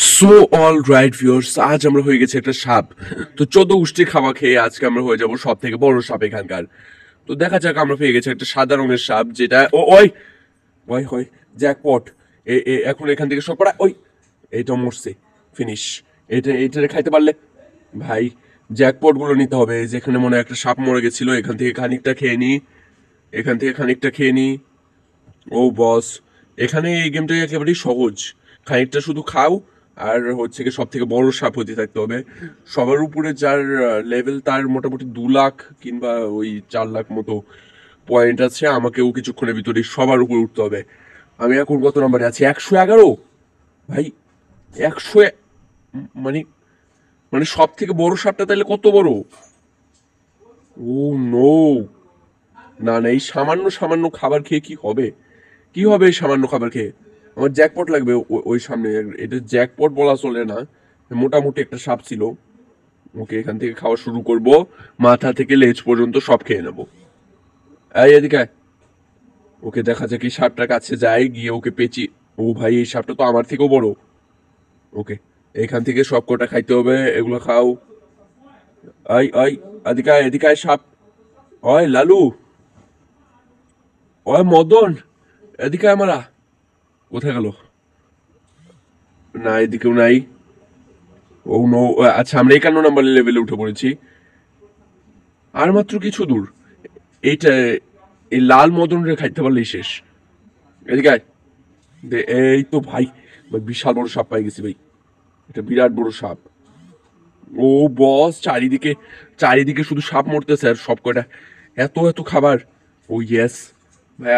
So all right viewers, আজ আমরা হয়ে গেছে একটা সাপ। তো 14 গোষ্ঠীর খাওয়া খেয়ে আজকে আমরা হয়ে যাব সব থেকে বড় সাপ এখানকার। তো দেখা যাক, আমরা পেয়ে গেছে একটা সাদা রঙের সাপ, যেটা ও ওই ওই হয় জ্যাকপট। এখন এখান থেকে সব করা ওই এইটা মরছে, ফিনিশ। এটা খাইতে পারলে ভাই জ্যাকপট গুলো নিতে হবে। যেখানে মনে হয় একটা সাপ মরে গেছিল, এখান থেকে খানিকটা খেয়ে নি, এখান থেকে খানিকটা খেয়ে নি। ও বস, এখানে এই গেমটা একেবারেই সহজ। খানিকটা শুধু খাও, আর হচ্ছে কি সব থেকে বড় সাপ হতে থাকতে হবে। সবার উপরে যার লেভেল, তার মোটামুটি 2 লাখ কিংবা ওই 4 লাখ মতো পয়েন্ট আছে। আমাকেও কিছুক্ষণের ভিতরে সবার উপরে উঠতে হবে। আমি এখন কত নম্বরে আছি? 111 ভাই। 100 মানে মানে সব থেকে বড় সাপটা তাহলে কত বড়? ও নো, না না, এই সামান্য সামান্য খাবার খেয়ে কি হবে? কি হবে এই সামান্য খাবার খেয়ে? আমার জ্যাকপট লাগবে ওই সামনে। এটা জ্যাকপট বলা চলে না, মোটামুটি একটা সাপ ছিল। ওকে, এখান থেকে খাওয়া শুরু করব, মাথা থেকে লেজ পর্যন্ত সব খেয়ে নেবো। এই এদিকে আয়। ওকে, দেখা যাক এই সাপটার কাছে যায়, গিয়ে ওকে পেঁচি। ও ভাই, এই সাপটা তো আমার থেকেও বড়। ওকে, এখান থেকে সব কটা খাইতে হবে, এগুলো খাও। আই আই, এদিকে আয়, এদিকে আয় সাপ। ওই লালু, ওই মদন, এদিকে আয় মারা। কোথায় গেল? না, এদিকেও নাই। ও নো, আচ্ছা আমরা 51 নম্বর লেভেলে উঠে পড়েছি। আর মাত্র কিছু দূর। এইটা, এই লাল মদনরে খাইতে পারলেই শেষ। এদিকে আয়। এই তো ভাই, ভাই বিশাল বড় সাপ পাই গেছি ভাই। এটা বিরাট বড় সাপ। ও বস, চারিদিকে চারিদিকে শুধু সাপ মরতেছে, আর সব কয়টা এত এত খাবার। ও ইয়েস ভাই,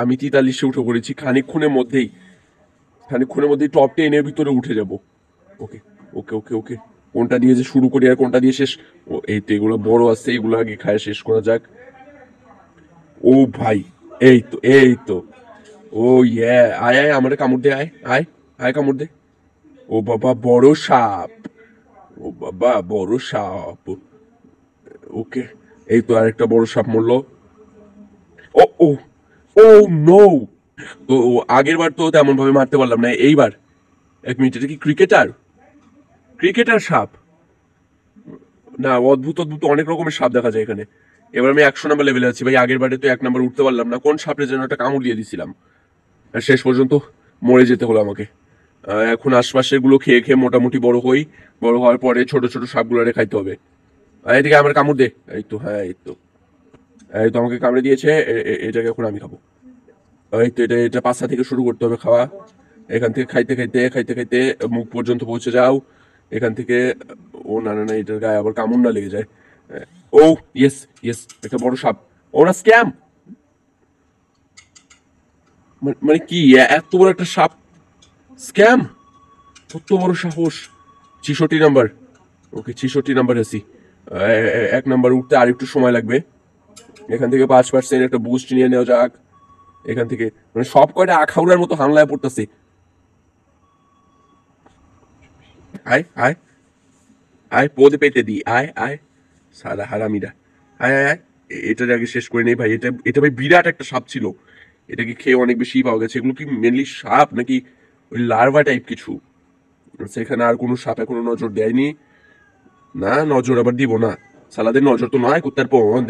আমি 43-এ উঠে পড়েছি। খানিকক্ষণের মধ্যেই টপ 10-এর ভিতরে উঠে যাব। ওকে ওকে ওকে ওকে, কোনটা দিয়ে যে শুরু করি আর কোনটা দিয়ে শেষ? ও এই তো, এগুলো বড় আছে, এগুলো আগে খায় শেষ করা যাক। ও ভাই, এই তো। ও ইয়ে, আয় আয়, আমারে কামড় দে, আয় আয়, আয় কামড় দে। ও বাবা, বড় সাপ। ও বাবা, বড় সাপ। ওকে, এই তো আরেকটা বড় সাপ মরলো। ও ও ও নো। তো আগের বার তো তেমন ভাবে মারতে পারলাম না, এইবার 1 মিনিট, এটা কি ক্রিকেটার? ক্রিকেটার সাপ? না, অদ্ভুত অদ্ভুত অনেক রকমের সাপ দেখা যায় এখানে। এবার আমি 100 নম্বর লেভেলে আছি ভাই। আগের বারে তো 1 নম্বর উঠতে পারলাম না, কোন সাপের যেন একটা কামড় দিয়ে দিছিলাম, আর শেষ পর্যন্ত মরে যেতে হলো আমাকে। এখন আশপাশের গুলো খেয়ে খেয়ে মোটামুটি বড় হই। বড় হওয়ার পরে ছোট ছোট সাপগুলোরে খাইতে হবে। এদিকে আমার কামড় দে। এই তো, হ্যাঁ এই তো। এই তো আমাকে কামড়ে দিয়েছে, এটাকে এখন আমি খাবো। এই তো, এটা এটা পাছা থেকে শুরু করতে হবে খাওয়া। এখান থেকে খাইতে খাইতে খাইতে খাইতে মুখ পর্যন্ত পৌঁছে যাও। এখান থেকে, ও না না না, এটার গায়ে আবার কামড় না লেগে যায়। ও ইয়েস ইয়েস, একটা বড় সাপ। ওরা স্ক্যাম, মানে কি এত বড় একটা সাপ স্ক্যাম? কত বড় সাহস! 66 নম্বর। ওকে, 66 নম্বর আছি। 1 নম্বর উঠতে আর একটু সময় লাগবে। এখান থেকে 5% একটা বুস্ট নিয়ে নেওয়া যাক। এখান থেকে মানে সব কয়টা আখাউড়ার মতো হামলায় পড়তেছে। আয় আয় আয়, পদে পেতে দি, আয় আয়, সারা হারামিরা। আয় আয় আয়, এটার আগে শেষ করে নেই ভাই। এটা এটা ভাই বিরাট একটা সাপ ছিল। এটাকে খেয়ে অনেক বেশি পাওয়া গেছে। এগুলো কি মেনলি সাপ নাকি ওই লার্ভা টাইপ কিছু? সেখানে আর কোনো সাপ এখনো নজর দেয়নি। না, নজর আবার দিব না? সালাদের নজর তো নয়, কুত্তার পথ।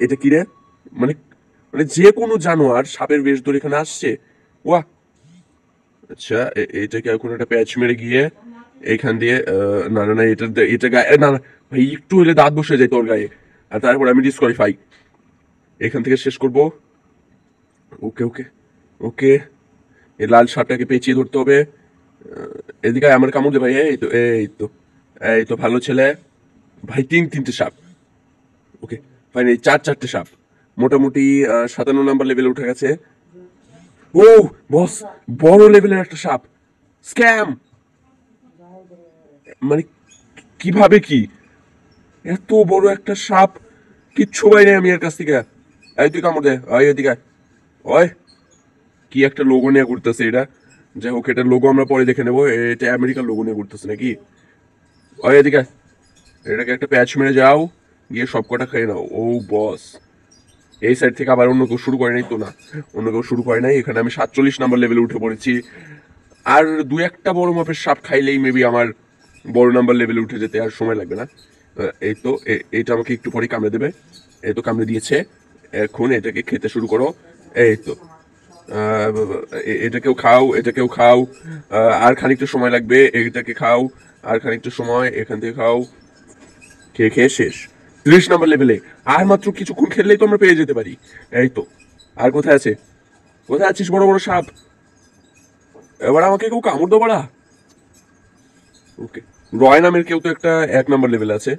এটা কি রে? মানে মানে যে কোনো জানোয়ার সাপের বেশ ধরে এখানে আসছে। ওয়া, আচ্ছা, এটাকে এখন একটা প্যাচ মেরে গিয়ে এইখান দিয়ে না না না, এটা গায়ে না না ভাই, একটু হলে দাঁত বসে যায় তোর গায়ে। আর তারপর আমি ডিসকোয়ালিফাই। এখান থেকে শেষ করব। ওকে ওকে ওকে, এই লাল সাপটাকে পেঁচিয়ে ধরতে হবে। এদিকে আমার কামড় দে ভাই। এই তো এই তো, ভালো ছেলে ভাই। 3-3টে সাপ। ওকে ফাইন, এই 4-4টে সাপ। মোটামুটি 57 নম্বর লেভেলে উঠে গেছে। ও বস, বড় লেভেলের একটা সাপ। স্ক্যাম, মানে কিভাবে কি এত বড় একটা সাপ? কিচ্ছু পাই নাই আমি এর কাছ থেকে। এই তুই কামড় দে, ওই এদিকে আয়। ওই কি একটা লোগো নিয়ে ঘুরতেছে এটা। যাই হোক, এটার লোগো আমরা পরে দেখে নেবো। এটা আমেরিকার লোগো নিয়ে ঘুরতেছে নাকি? ওই এদিকে আয়। এটাকে একটা প্যাচ মেরে যাও, গিয়ে সব কটা খেয়ে নাও। ও বস, এই সাইড থেকে আবার অন্য কেউ শুরু করে নাই তো? না, অন্য কেউ শুরু করে নাই। এখানে আমি 47 নম্বর লেভেলে উঠে পড়েছি। আর দু একটা বড় মাপের সাপ খাইলেই মেবি আমার বড় নাম্বার লেভেলে উঠে যেতে আর সময় লাগবে না। এই তো এটা আমাকে একটু পরে কামড়ে দেবে। এই তো কামড়ে দিয়েছে, এখন এটাকে খেতে শুরু করো। এই তো এটাকেও খাও, এটাকেও খাও, আর খানিকটা সময় লাগবে, এটাকে খাও, আর খানিকটা সময়, এখান থেকে খাও, খেয়ে খেয়ে শেষ। 30 নম্বর লেভেলে আর মাত্র কিছুক্ষণ খেললেই তো আমরা পেয়ে যেতে পারি। এই তো, আর কোথায় আছে, কোথায় আছিস বড় বড় সাপ? এবার আমাকে কেউ কামড় দেবো না। ওকে, রয় নামের কেউ তো একটা 1 নম্বর লেভেল আছে।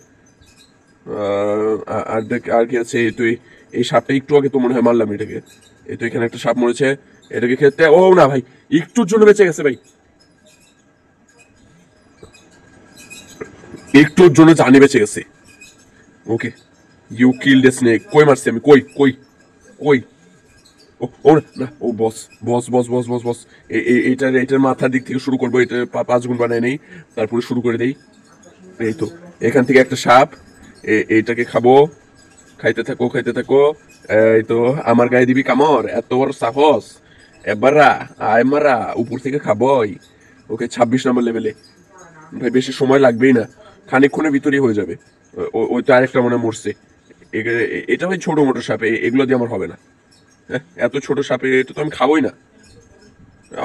আর আর কি আছে? তুই এই সাপটা একটু আগে তো মনে হয় মারলাম এটাকে। এই তো এখানে একটা সাপ মরেছে, এটাকে খেতে। ও না ভাই, একটুর জন্য বেঁচে গেছে ভাই, একটুর জন্য জানে বেঁচে গেছে। ওকে, ইউ কিল দ্য স্নেক। কই মারছি আমি? কই কই কই? ও ও না, ও বস বস বস বস বস বস। এটার মাথার দিক থেকে শুরু করবো, এটা 5 গুণ বানায় নেই, তারপরে শুরু করে দেই। এই তো এখান থেকে একটা সাপ, এইটাকে খাবো, খাইতে থাকো খাইতে থাকো। এই তো আমার গায়ে দিবি কামড়? এত বড় সাহস! এবারা আয় মারা, উপর থেকে খাবোই। ওকে, 26 নম্বর লেভেলে। ভাই বেশি সময় লাগবেই না, খানিকক্ষণের ভিতরেই হয়ে যাবে। ওই তো আরেকটা মনে হয় মরছে। এটা ভাই ছোট মোটো সাপ, এগুলো দিয়ে আমার হবে না। হ্যাঁ, এত ছোট সাপে এটা তো আমি খাবোই না।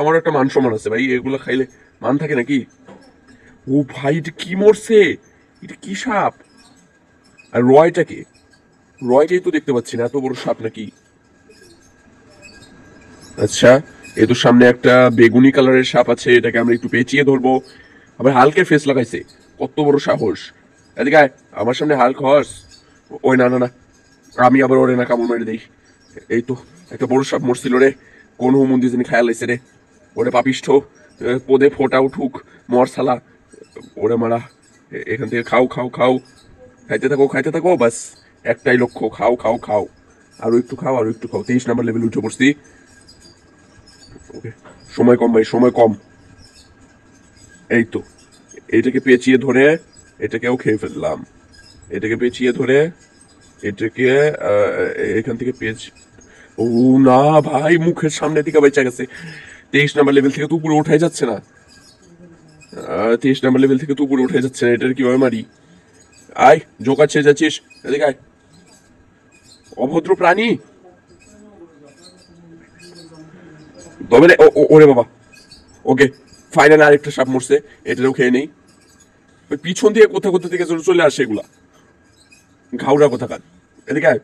আমার একটা মান সম্মান আছে ভাই, এগুলো খাইলে মান থাকে নাকি? ও ভাই, এটা কি মরছে? এটা কি সাপ? আর রয়টা কে? রয়টাই তো দেখতে পাচ্ছি না, এত বড় সাপ নাকি? আচ্ছা, এ তো সামনে একটা বেগুনি কালারের সাপ আছে, এটাকে আমরা একটু পেঁচিয়ে ধরবো। আবার হালকের ফেস লাগাইছে, কত বড় সাহস! এদিকে আয়, আমার সামনে হালক হস। ওই না না না, আমি আবার ওরে না কামড় মেরে দিই। এই তো একটা বড় সাপ মরছিল রে, কোন হুমন্দি যিনি খেয়াল হয়েছে রে। ওরে পাপিষ্ঠ, পদে ফোটা উঠুক মর শালা। ওরে মারা, এখান থেকে খাও খাও খাও, খাইতে থাকো খাইতে থাকো, বাস একটাই লক্ষ্য, খাও খাও খাও, আরো একটু খাও আরো একটু খাও। 23 নম্বর লেভেল উঠে পড়ছি। ওকে, সময় কম ভাই, সময় কম। এই তো এটাকে পেঁচিয়ে ধরে এটাকেও খেয়ে ফেললাম। এটাকে পেঁচিয়ে ধরে এটাকে এখান থেকে পেঁচ। ও না ভাই, মুখের সামনে দিকে বেঁচে গেছে। 23 নম্বর লেভেল থেকে তো উপরে উঠাই যাচ্ছে না। 23 নম্বর লেভেল থেকে তো উপরে উঠে যাচ্ছে না, এটার কিভাবে মারি? আয়, জোকাচ্ছে যাচ্ছিস, এদিকে আয়, অভদ্র প্রাণী। তবে রে, ওরে বাবা। ওকে, ফাইনাল আরেকটা সাপ মরছে, এটাও খেয়ে নেই। ওই পিছন দিয়ে কোথা কোথা থেকে চলে আসে এগুলা, ঘাউরা কোথাকার। এদিকে আয়।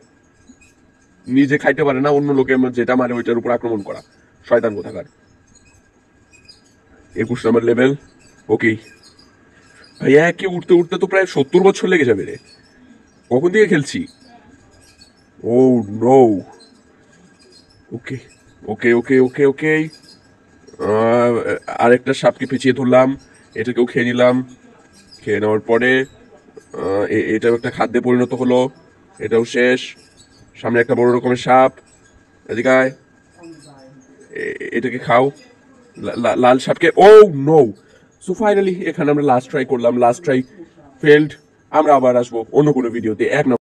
নিজে খাইতে পারে না, অন্য লোকে যেটা মারে ওইটার উপর আক্রমণ করা, শয়তান কোথাকার। 21 নম্বর লেভেল। ওকে ভাইয়া, কি উঠতে উঠতে তো প্রায় 70 বছর লেগে যাবে রে। কখন থেকে খেলছি? ও নো। ওকে ওকে ওকে ওকে ওকে, আরেকটা সাপকে পিছিয়ে ধরলাম, এটাকেও খেয়ে নিলাম। খেয়ে নেওয়ার পরে এটাও একটা খাদ্যে পরিণত হলো, এটাও শেষ। সামনে একটা বড় রকমের সাপ, এদিকে আয়, এটাকে খাও, লাল সাপকে। ও নো। সো ফাইনালি এখানে আমরা লাস্ট ট্রাই করলাম, লাস্ট ট্রাই ফেল্ড। আমরা আবার আসবো অন্য কোনো ভিডিওতে। 1 নম্বর